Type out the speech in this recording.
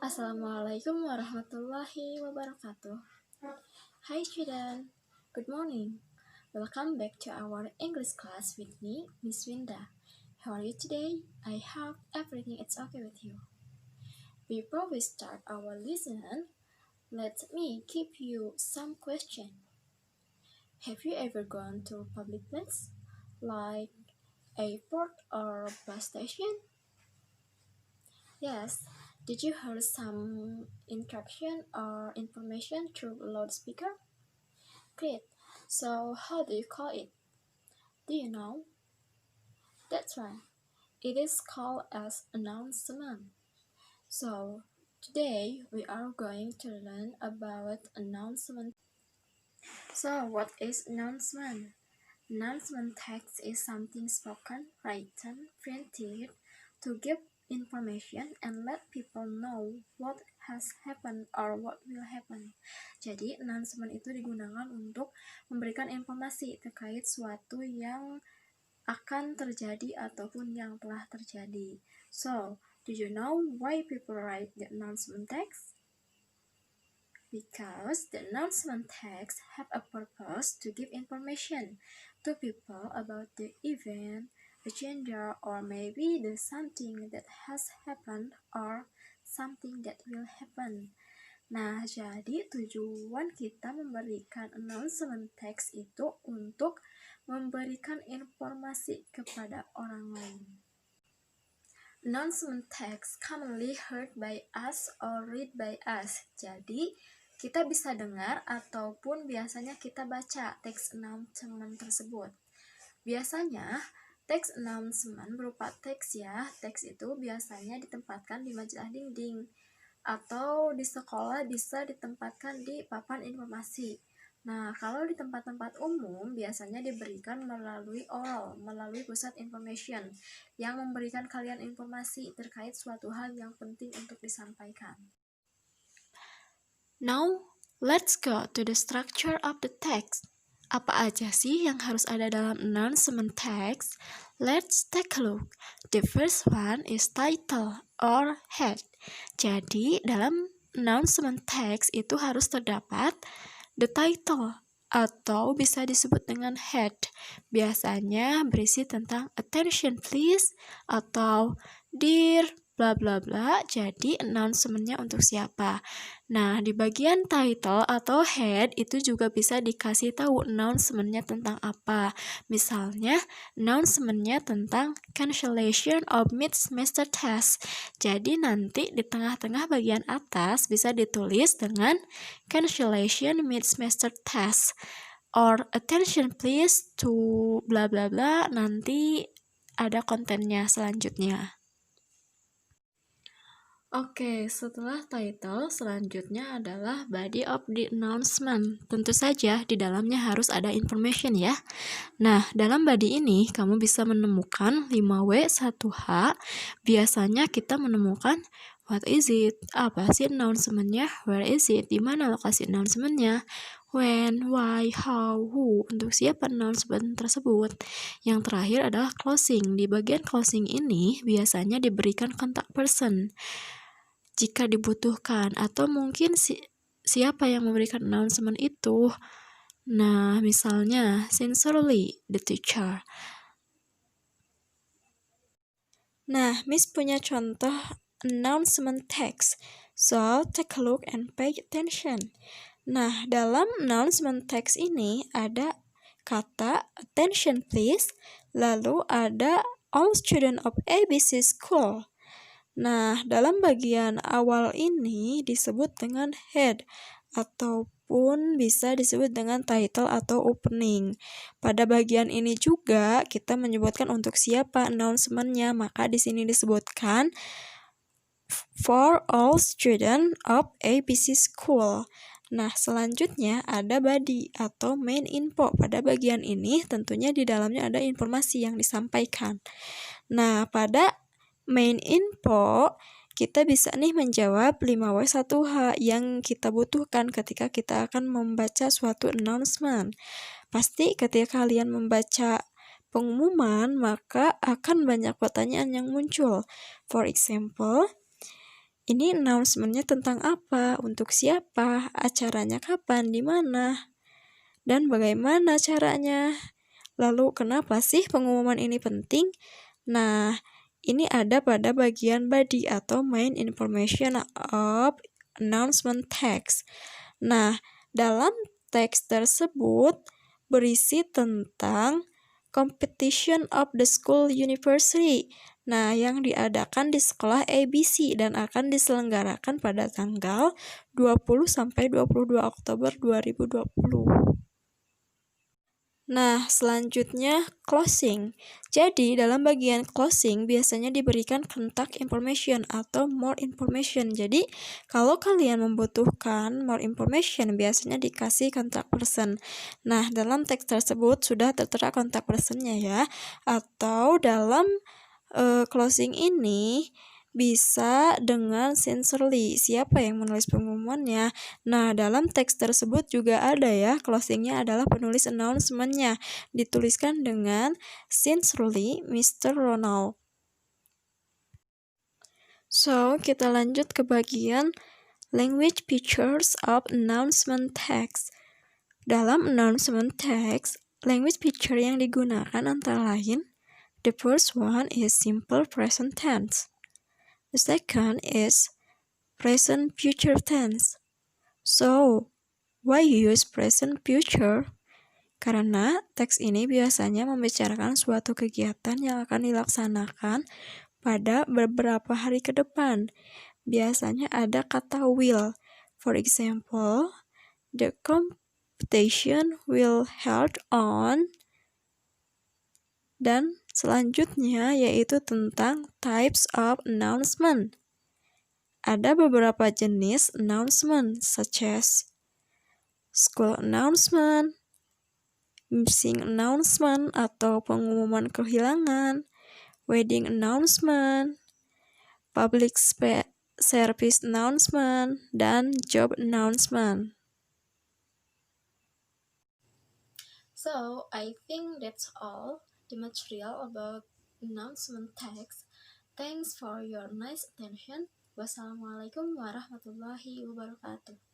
Assalamualaikum warahmatullahi wabarakatuh. Hi children, good morning. Welcome back to our English class with me, Miss Winda. How are you today? I hope everything is okay with you. Before we start our lesson, let me give you some questions. Have you ever gone to a public place, like airport or bus station? Yes. Did you hear some instruction or information through a loudspeaker? Great. So how do you call it? Do you know? That's right. It is called as announcement. So today we are going to learn about announcement. So what is announcement? Announcement text is something spoken, written, printed to give information and let people know what has happened or what will happen. Jadi, announcement itu digunakan untuk memberikan informasi terkait suatu yang akan terjadi ataupun yang telah terjadi. So, do you know why people write the announcement text? Because the announcement text have a purpose to give information to people about the event, agenda, or maybe the something that has happened or something that will happen. Nah, jadi tujuan kita memberikan announcement text itu untuk memberikan informasi kepada orang lain. Announcement text commonly heard by us or read by us. Jadi, kita bisa dengar ataupun biasanya kita baca teks announcement tersebut. Biasanya, teks announcement berupa teks ya. Teks itu biasanya ditempatkan di majalah dinding atau di sekolah bisa ditempatkan di papan informasi. Nah, kalau di tempat-tempat umum biasanya diberikan melalui oral, melalui pusat information yang memberikan kalian informasi terkait suatu hal yang penting untuk disampaikan. Now, let's go to the structure of the text. Apa aja sih yang harus ada dalam announcement text? Let's take a look. The first one is title or head. Jadi, dalam announcement text itu harus terdapat the title atau bisa disebut dengan head. Biasanya berisi tentang attention please atau dear bla bla bla. Jadi announcement-nya untuk siapa. Nah, di bagian title atau head itu juga bisa dikasih tahu announcement-nya tentang apa. Misalnya, announcement-nya tentang cancellation of mid-semester test. Jadi nanti di tengah-tengah bagian atas bisa ditulis dengan cancellation mid-semester test or attention please to bla bla bla. Nanti ada kontennya selanjutnya. Oke, setelah title, selanjutnya adalah body of the announcement. Tentu saja di dalamnya harus ada information ya. Nah, dalam body ini kamu bisa menemukan 5W, 1H. Biasanya kita menemukan what is it? Apa sih announcement-nya? Where is it? Di mana lokasi announcement-nya? When, why, how, who. Untuk siapa announcement tersebut? Yang terakhir adalah closing. Di bagian closing ini biasanya diberikan contact person jika dibutuhkan, atau mungkin siapa yang memberikan announcement itu. Nah, misalnya sincerely the teacher. Nah, Miss punya contoh announcement text. So, take a look and pay attention. Nah, dalam announcement text ini ada kata attention please, lalu ada all student of ABC school. Nah, dalam bagian awal ini disebut dengan head ataupun bisa disebut dengan title atau opening. Pada bagian ini juga kita menyebutkan untuk siapa announcement-nya, maka di sini disebutkan for all student of ABC school. Nah, selanjutnya ada body atau main info. Pada bagian ini tentunya di dalamnya ada informasi yang disampaikan. Nah, pada main info, kita bisa nih menjawab 5W 1H yang kita butuhkan ketika kita akan membaca suatu announcement. Pasti ketika kalian membaca pengumuman, maka akan banyak pertanyaan yang muncul. For example, ini announcement-nya tentang apa, untuk siapa, acaranya kapan, di mana, dan bagaimana caranya. Lalu kenapa sih pengumuman ini penting? Nah, ini ada pada bagian body atau main information of announcement text. Nah, dalam teks tersebut berisi tentang competition of the school university. Nah, yang diadakan di sekolah ABC dan akan diselenggarakan pada tanggal 20 sampai 22 Oktober 2020. Nah, selanjutnya closing. Jadi, dalam bagian closing biasanya diberikan contact information atau more information. Jadi, kalau kalian membutuhkan more information, biasanya dikasih contact person. Nah, dalam teks tersebut sudah tertera contact personnya ya. Atau dalam closing ini bisa dengan sincerely, siapa yang menulis pengumumannya. Nah, dalam teks tersebut juga ada ya, closingnya adalah penulis announcement-nya, dituliskan dengan sincerely Mr. Ronald. So, kita lanjut ke bagian language features of announcement text. Dalam announcement text, language feature yang digunakan antara lain, the first one is simple present tense. The second is present future tense. So, why use present future? Karena teks ini biasanya membicarakan suatu kegiatan yang akan dilaksanakan pada beberapa hari ke depan. Biasanya ada kata will. For example, the competition will held on. Dan selanjutnya yaitu tentang types of announcement. Ada beberapa jenis announcement, such as school announcement, missing announcement atau pengumuman kehilangan, wedding announcement, public service announcement, dan job announcement. So, I think that's all the material about announcement text. Thanks for your nice attention. Wassalamualaikum warahmatullahi wabarakatuh.